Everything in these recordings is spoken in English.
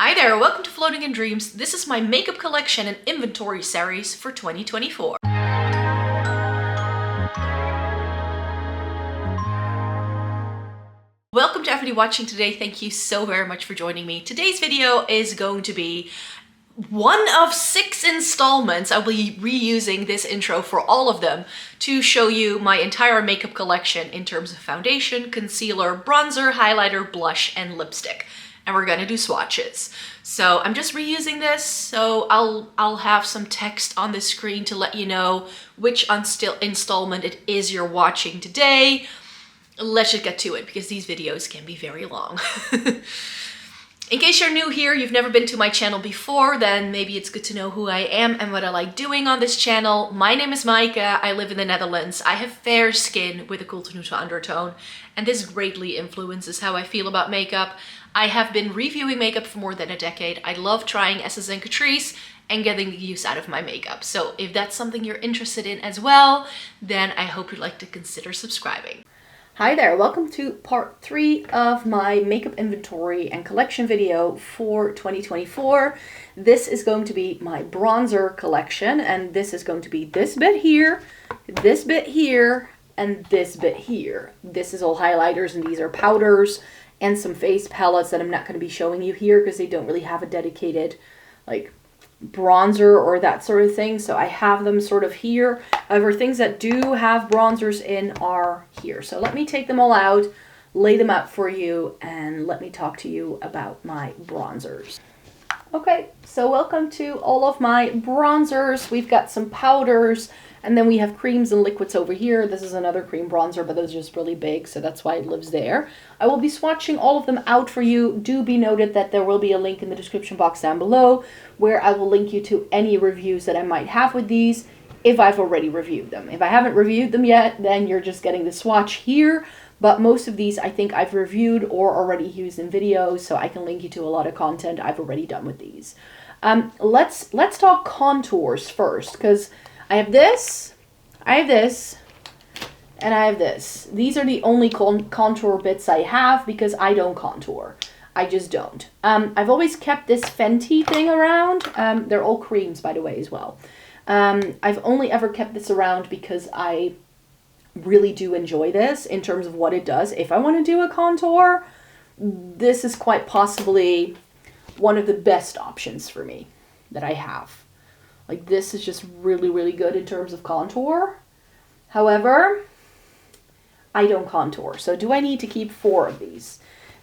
Hi there, welcome to Floating in Dreams. This is my makeup collection and inventory series for 2024. Welcome to everybody watching today. Thank you so very much for joining me. Today's video is going to be one of 6 installments. I'll be reusing this intro for all of them to show you my entire makeup collection in terms of foundation, concealer, bronzer, highlighter, blush, and lipstick. And we're gonna do swatches. So I'm just reusing this, so I'll have some text on the screen to let you know which installment it is you're watching today. Let's just get to it because these videos can be very long. In case you're new here, you've never been to my channel before, then maybe it's good to know who I am and what I like doing on this channel. My name is Maaike, I live in the Netherlands. I have fair skin with a cool to neutral undertone, and this greatly influences how I feel about makeup. I have been reviewing makeup for more than a decade. I love trying Essence and Catrice and getting the use out of my makeup. So if that's something you're interested in as well, then I hope you'd like to consider subscribing. Hi there, welcome to part 3 of my makeup inventory and collection video for 2024. This is going to be my bronzer collection, and this is going to be this bit here, this bit here, and this bit here. This is all highlighters and these are powders and some face palettes that I'm not going to be showing you here because they don't really have a dedicated like bronzer or that sort of thing, so I have them sort of here. However, things that do have bronzers in are here. So let me take them all out, lay them out for you, and let me talk to you about my bronzers. Okay, so welcome to all of my bronzers. We've got some powders, and then we have creams and liquids over here. This is another cream bronzer, but those are just really big, so that's why it lives there. I will be swatching all of them out for you. Do be noted that there will be a link in the description box down below where I will link you to any reviews that I might have with these if I've already reviewed them. If I haven't reviewed them yet, then you're just getting the swatch here. But most of these I think I've reviewed or already used in videos, so I can link you to a lot of content I've already done with these. Let's talk contours first, because I have this, and I have this. These are the only contour bits I have because I don't contour. I just don't. I've always kept this Fenty thing around. They're all creams, by the way, as well. I've only ever kept this around because I really do enjoy this in terms of what it does. If I want to do a contour, this is quite possibly one of the best options for me that I have. Like, this is just really, really good in terms of contour. However, I don't contour. So do I need to keep 4 of these?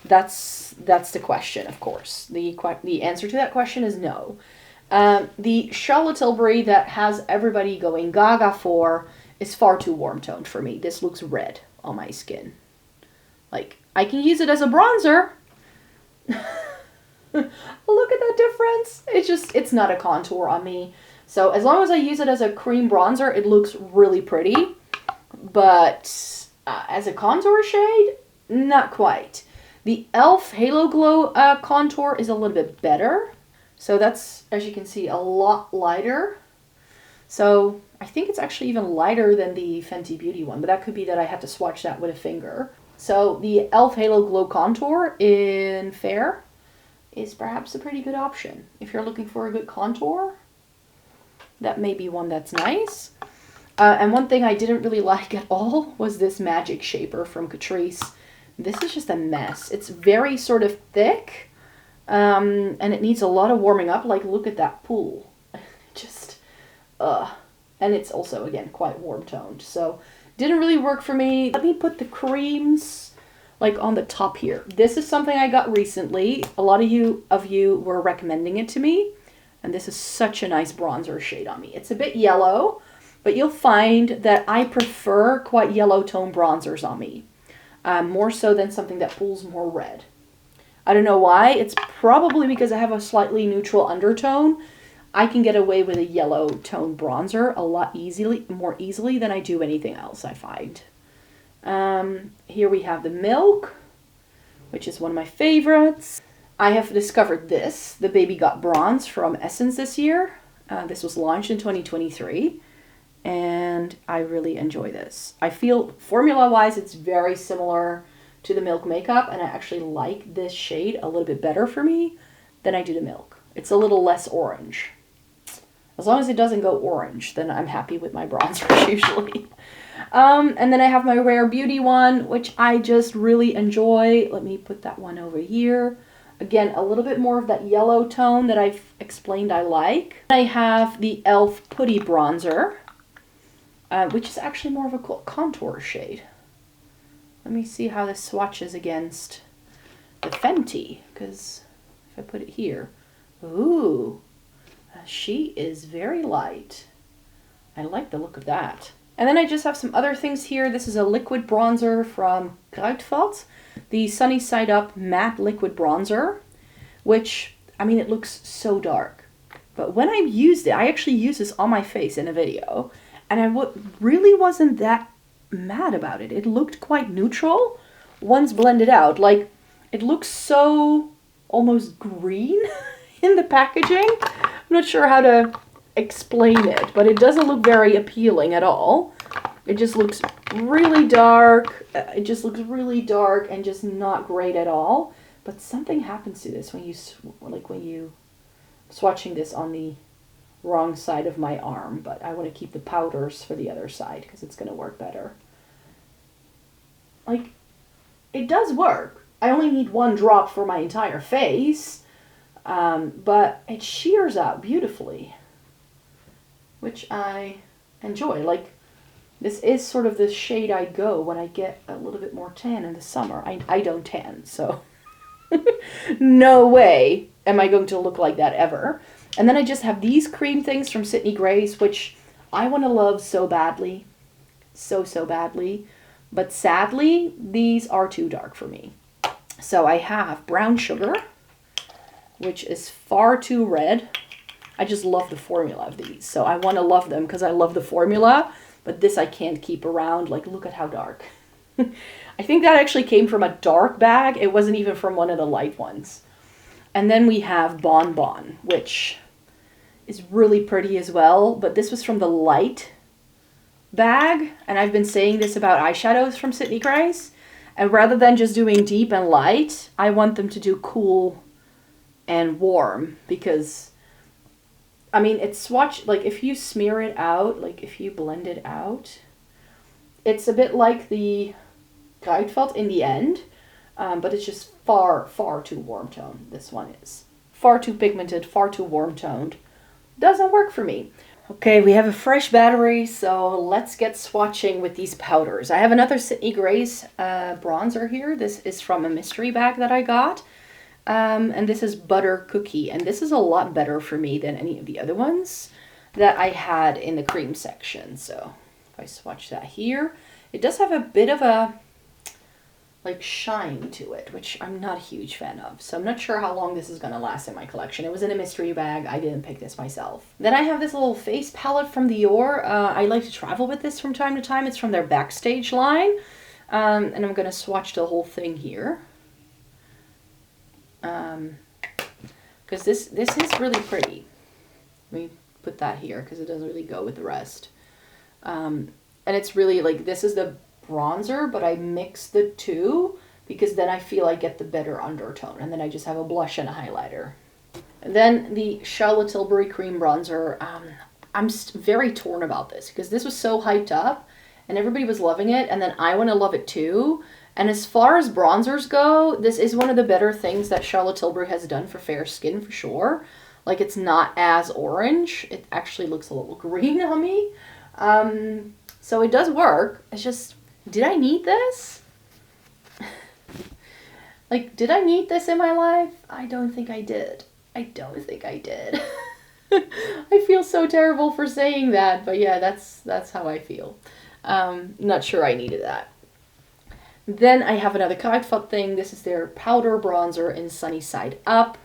That's the question, of course. The answer to that question is no. The Charlotte Tilbury that has everybody going gaga for is far too warm toned for me. This looks red on my skin. Like, I can use it as a bronzer. Look at that difference. It's not a contour on me. So as long as I use it as a cream bronzer, it looks really pretty. But as a contour shade, not quite. The e.l.f. Halo Glow contour is a little bit better. So that's, as you can see, a lot lighter. So I think it's actually even lighter than the Fenty Beauty one, but that could be that I had to swatch that with a finger. So the e.l.f. Halo Glow contour in Fair is perhaps a pretty good option. If you're looking for a good contour, that may be one that's nice. And one thing I didn't really like at all was this Magic Shaper from Catrice. This is just a mess. It's very sort of thick, and it needs a lot of warming up. Like, look at that pool. Just, and it's also, again, quite warm toned. So, didn't really work for me. Let me put the creams, like, on the top here. This is something I got recently. A lot of you were recommending it to me. And this is such a nice bronzer shade on me. It's a bit yellow, but you'll find that I prefer quite yellow tone bronzers on me. More so than something that pulls more red. I don't know why. It's probably because I have a slightly neutral undertone. I can get away with a yellow tone bronzer a lot more easily than I do anything else, I find. Here we have the Milk, which is one of my favorites. I have discovered this, the Baby Got Bronze from Essence this year. This was launched in 2023. And I really enjoy this. I feel formula-wise it's very similar to the Milk makeup, and I actually like this shade a little bit better for me then I do the milk. It's a little less orange. As long as it doesn't go orange, then I'm happy with my bronzers usually. And then I have my Rare Beauty one, which I just really enjoy. Let me put that one over here. Again, a little bit more of that yellow tone that I've explained I like. I have the e.l.f. Putty Bronzer, which is actually more of a contour shade. Let me see how this swatches against the Fenty, because if I put it here, ooh, she is very light. I like the look of that. And then I just have some other things here. This is a liquid bronzer from Kruidvat, the Sunny Side Up Matte Liquid Bronzer, which, I mean, it looks so dark. But when I used it, I actually used this on my face in a video, and I really wasn't that mad about it. It looked quite neutral once blended out. Like, it looks so almost green in the packaging. I'm not sure how to explain it, but it doesn't look very appealing at all. It just looks really dark. It just looks really dark and just not great at all. But something happens to this when you swatching this on the wrong side of my arm, but I want to keep the powders for the other side because it's going to work better. Like, it does work. I only need one drop for my entire face, but it shears out beautifully, which I enjoy. Like, this is sort of the shade I go when I get a little bit more tan in the summer. I don't tan, so no way am I going to look like that ever. And then I just have these cream things from Sydney Grace, which I want to love so badly. So badly. But sadly, these are too dark for me. So I have Brown Sugar, which is far too red. I just love the formula of these. So I want to love them because I love the formula. But this I can't keep around. Like, look at how dark. I think that actually came from a dark bag. It wasn't even from one of the light ones. And then we have Bon Bon, which is really pretty as well. But this was from the light bag. And I've been saying this about eyeshadows from Sydney Grace. And rather than just doing deep and light, I want them to do cool and warm. Because, I mean, it's swatch, like if you smear it out, like if you blend it out, it's a bit like the Kruidvat in the end. But it's just far too warm tone. This one is far too pigmented, far too warm toned. Doesn't work for me. Okay, we have a fresh battery, so let's get swatching with these powders. I have another Sydney Grace bronzer here. This is from a mystery bag that I got. And this is Butter Cookie. And this is a lot better for me than any of the other ones that I had in the cream section. So if I swatch that here, it does have a bit of a like shine to it, which I'm not a huge fan of. So I'm not sure how long this is going to last in my collection. It was in a mystery bag. I didn't pick this myself. Then I have this little face palette from Dior. I like to travel with this from time to time. It's from their Backstage line. And I'm going to swatch the whole thing here. Because this is really pretty. Let me put that here because it doesn't really go with the rest. And it's really like, this is the bronzer, but I mix the two because then I feel I get the better undertone. And then I just have a blush and a highlighter. And then the Charlotte Tilbury Cream Bronzer. I'm very torn about this because this was so hyped up and everybody was loving it. And then I want to love it too. And as far as bronzers go, this is one of the better things that Charlotte Tilbury has done for fair skin for sure. Like, it's not as orange. It actually looks a little green on me. So it does work. It's just, did I need this? Like, did I need this in my life? I don't think I did. I don't think I did. I feel so terrible for saying that, but yeah, that's how I feel. Not sure I needed that. Then I have another Kruidvat thing. This is their powder bronzer in Sunny Side Up.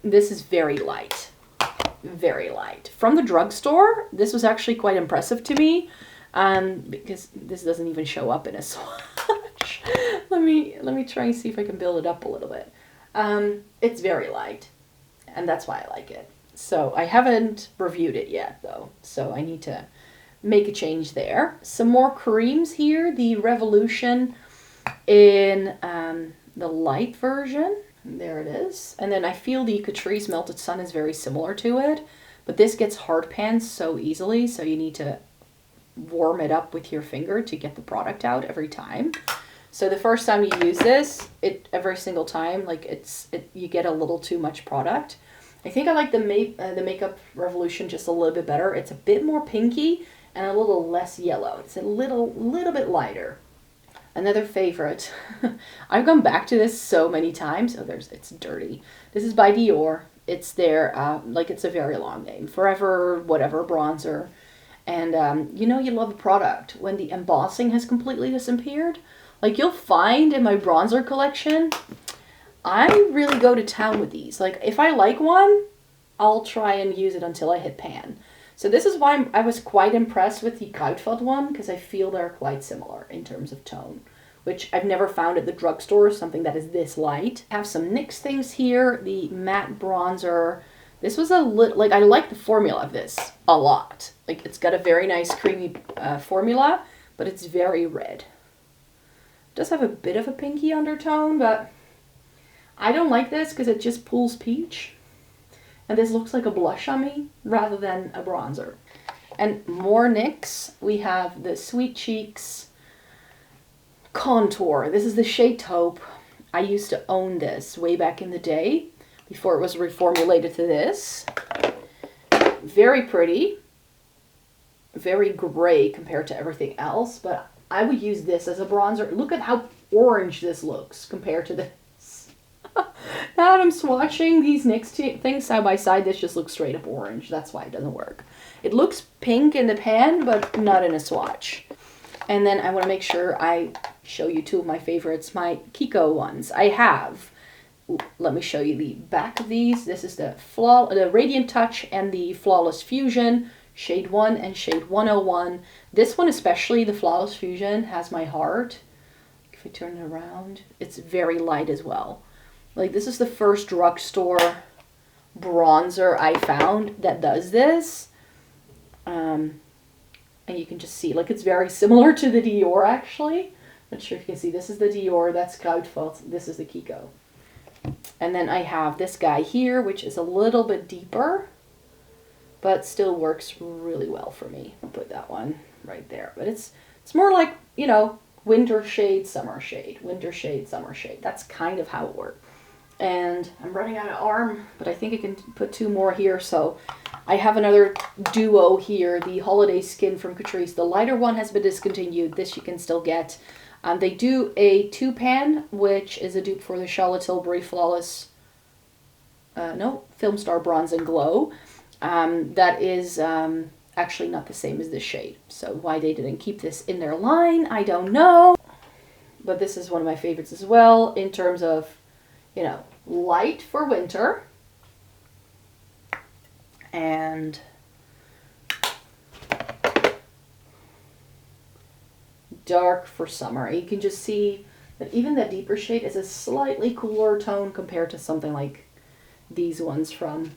This is very light. Very light. From the drugstore, this was actually quite impressive to me. Because this doesn't even show up in a swatch. Let me try and see if I can build it up a little bit. It's very light. And that's why I like it. So I haven't reviewed it yet though. So I need to make a change there. Some more creams here. The Revolution in the light version. There it is. And then I feel the Catrice Melted Sun is very similar to it, but this gets hard pans so easily, so you need to warm it up with your finger to get the product out every time. So the first time you use this, every single time, like you get a little too much product. I think I like the Makeup Revolution just a little bit better. It's a bit more pinky and a little less yellow. It's a little bit lighter. Another favorite. I've gone back to this so many times. Oh, it's dirty. This is by Dior. It's their, like it's a very long name. Forever whatever bronzer. And you know you love a product when the embossing has completely disappeared. Like you'll find in my bronzer collection, I really go to town with these. Like if I like one, I'll try and use it until I hit pan. So this is why I was quite impressed with the Kruidvat one, because I feel they're quite similar in terms of tone, which I've never found at the drugstore, something that is this light. I have some NYX things here, the matte bronzer. This was like, I like the formula of this a lot. Like it's got a very nice creamy formula, but it's very red. It does have a bit of a pinky undertone, but I don't like this because it just pulls peach. And this looks like a blush on me rather than a bronzer. And more NYX. We have the Sweet Cheeks Contour. This is the shade Taupe. I used to own this way back in the day before it was reformulated to this. Very pretty. Very gray compared to everything else. But I would use this as a bronzer. Look at how orange this looks compared to this. Now that I'm swatching these NYX things side by side, this just looks straight up orange. That's why it doesn't work. It looks pink in the pan, but not in a swatch. And then I want to make sure I show you two of my favorites, my Kiko ones. I have, let me show you the back of these. This is the Radiant Touch and the Flawless Fusion, shade 1 and shade 101. This one especially, the Flawless Fusion, has my heart. If I turn it around, it's very light as well. Like this is the first drugstore bronzer I found that does this. And you can just see, like it's very similar to the Dior actually. Not sure if you can see, this is the Dior, that's Kruidvat, this is the Kiko. And then I have this guy here, which is a little bit deeper, but still works really well for me. I'll put that one right there. But it's more like, you know, winter shade, summer shade, winter shade, summer shade. That's kind of how it works. And I'm running out of arm, but I think I can put two more here. So I have another duo here, the Holiday Skin from Catrice. The lighter one has been discontinued. This you can still get. They do a 2-pan, which is a dupe for the Charlotte Tilbury Flawless, Film Star Bronze and Glow. That is actually not the same as this shade. So why they didn't keep this in their line, I don't know. But this is one of my favorites as well in terms of, you know, light for winter and dark for summer. You can just see that even the deeper shade is a slightly cooler tone compared to something like these ones from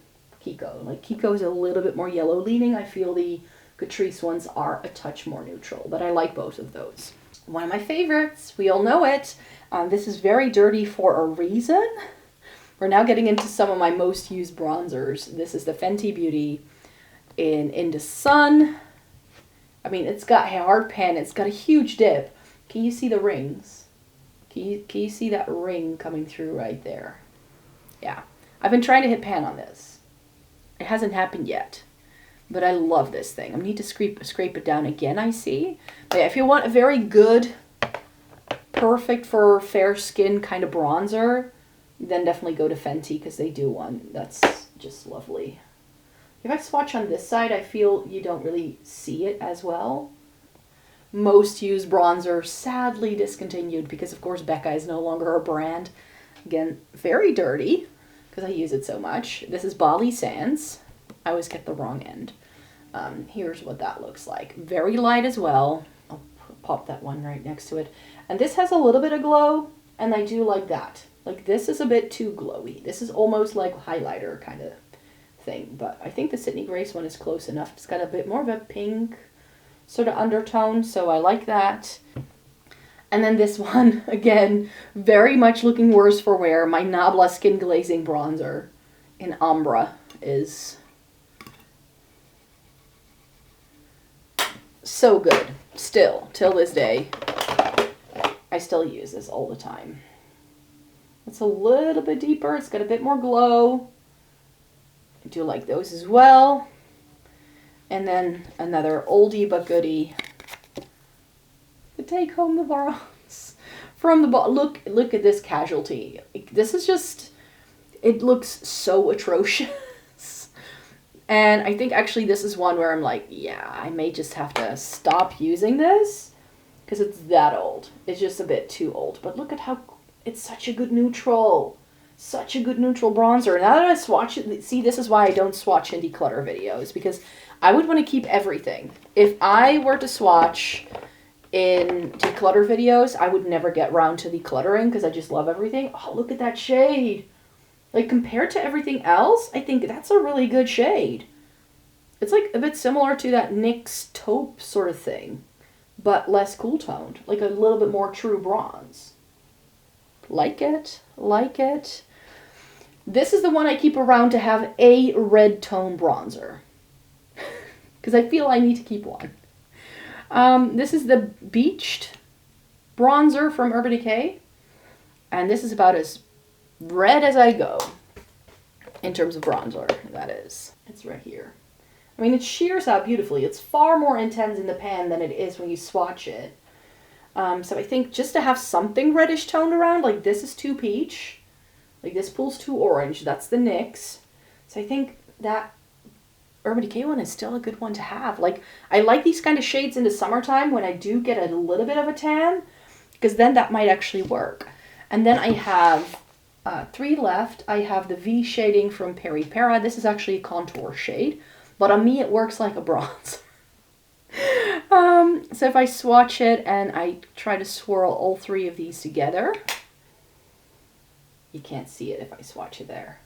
Kiko. Like Kiko is a little bit more yellow leaning. I feel the Catrice ones are a touch more neutral, but I like both of those. One of my favorites, we all know it. This is very dirty for a reason. We're now getting into some of my most used bronzers. This is the Fenty Beauty in the Sun. I mean, it's got a hard pan. It's got a huge dip. Can you see the rings? Can you see that ring coming through right there? Yeah. I've been trying to hit pan on this. It hasn't happened yet. But I love this thing. I need to scrape it down again, I see. But yeah, if you want a very good, perfect for fair skin kind of bronzer, then definitely go to Fenty because they do one that's just lovely. If I swatch on this side, I feel you don't really see it as well. Most used bronzer sadly discontinued because of course Becca is no longer a brand. Again, very dirty because I use it so much. This is Bali Sands. I always get the wrong end. Here's what that looks like. Very light as well. I'll pop that one right next to it. And this has a little bit of glow, and I do like that. Like this is a bit too glowy. This is almost like highlighter kind of thing, but I think the Sydney Grace one is close enough. It's got a bit more of a pink sort of undertone, so I like that. And then this one, again, very much looking worse for wear. My Nabla Skin Glazing Bronzer in Umbra is so good. Still, till this day, I still use this all the time. It's a little bit deeper. It's got a bit more glow. I do like those as well. And then another oldie but goodie. To take home the bronze from the bottom. Look at this Casualty. This is just, it looks so atrocious. And I think actually this is one where I'm like, yeah, I may just have to stop using this because it's that old. It's just a bit too old. But look at how, it's such a good neutral. Such a good neutral bronzer. Now that I swatch it, see, this is why I don't swatch in declutter videos, because I would want to keep everything. If I were to swatch in declutter videos, I would never get round to decluttering because I just love everything. Oh, look at that shade. Like, compared to everything else, I think that's a really good shade. It's like a bit similar to that NYX taupe sort of thing, but less cool toned. Like a little bit more true bronze. Like it. Like it. This is the one I keep around to have a red tone bronzer. Because I feel I need to keep one. This is the Beached bronzer from Urban Decay. And this is about as red as I go. In terms of bronzer, that is. It's right here. I mean, it shears out beautifully. It's far more intense in the pan than it is when you swatch it. So I think just to have something reddish toned around, like this is too peach. Like this pulls too orange. That's the NYX. So I think that Urban Decay one is still a good one to have. Like, I like these kind of shades in the summertime when I do get a little bit of a tan, because then that might actually work. And then I have 3 left. I have the V shading from Peri Para. This is actually a contour shade, but on me it works like a bronze. So if I swatch it and I try to swirl all 3 of these together, you can't see it if I swatch it there.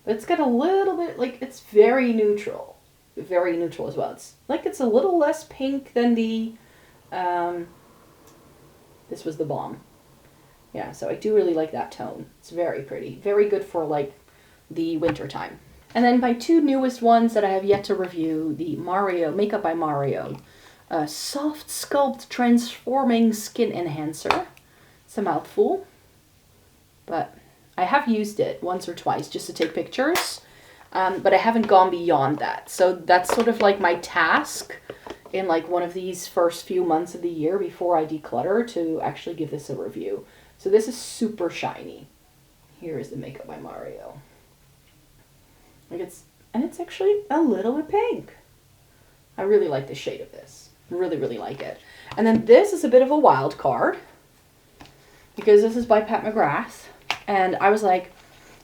But it's got a little bit, like, it's very neutral. Very neutral as well. It's like it's a little less pink than the, this was the Balm. Yeah, so I do really like that tone. It's very pretty. Very good for, like, the winter time. And then my 2 newest ones that I have yet to review, the Mario, Makeup by Mario, Soft Sculpt Transforming Skin Enhancer. It's a mouthful, but I have used it once or twice just to take pictures, but I haven't gone beyond that. So that's sort of like my task in like one of these first few months of the year before I declutter, to actually give this a review. So this is super shiny. Here is the Makeup by Mario. Like it's actually a little bit pink. I really like the shade of this. Really, really like it. And then this is a bit of a wild card, because this is by Pat McGrath. And I was like,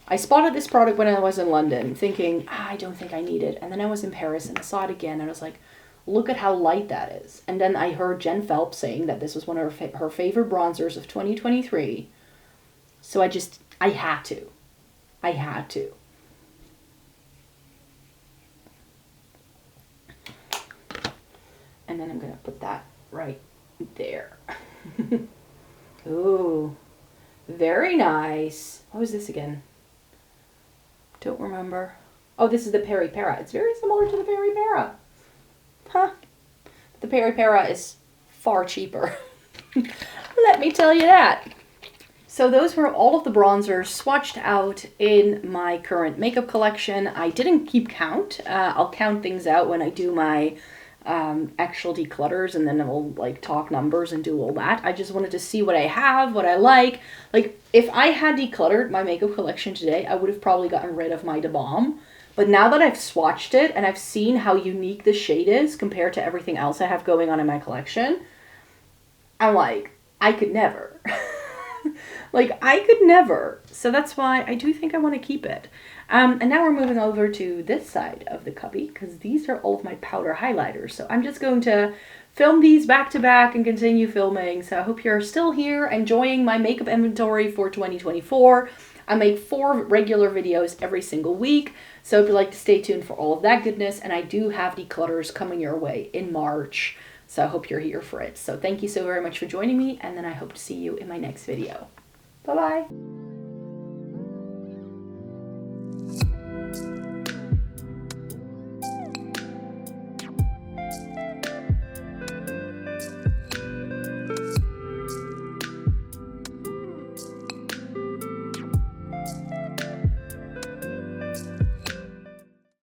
I spotted this product when I was in London, thinking, I don't think I need it. And then I was in Paris and I saw it again, and I was like, look at how light that is. And then I heard Jen Phelps saying that this was one of her favorite bronzers of 2023. So I had to. I had to. And then I'm going to put that right there. Ooh. Very nice. What was this again? Don't remember. Oh, this is the Peri Para. It's very similar to the Peri Para. Huh. The Peri Para is far cheaper. Let me tell you that. So those were all of the bronzers swatched out in my current makeup collection. I didn't keep count. I'll count things out when I do my actual declutters, and then I'll like talk numbers and do all that. I just wanted to see what I have, what I like. Like, if I had decluttered my makeup collection today, I would have probably gotten rid of my De Balm. But now that I've swatched it and I've seen how unique the shade is compared to everything else I have going on in my collection, I'm like, I could never. Like, I could never. So that's why I do think I want to keep it. And now we're moving over to this side of the cubby, because these are all of my powder highlighters. So I'm just going to film these back to back and continue filming. So I hope you're still here enjoying my makeup inventory for 2024. I make 4 regular videos every single week. So if you'd like to stay tuned for all of that goodness, and I do have declutters coming your way in March So I hope you're here for it. So thank you so very much for joining me, and then I hope to see you in my next video. Bye-bye.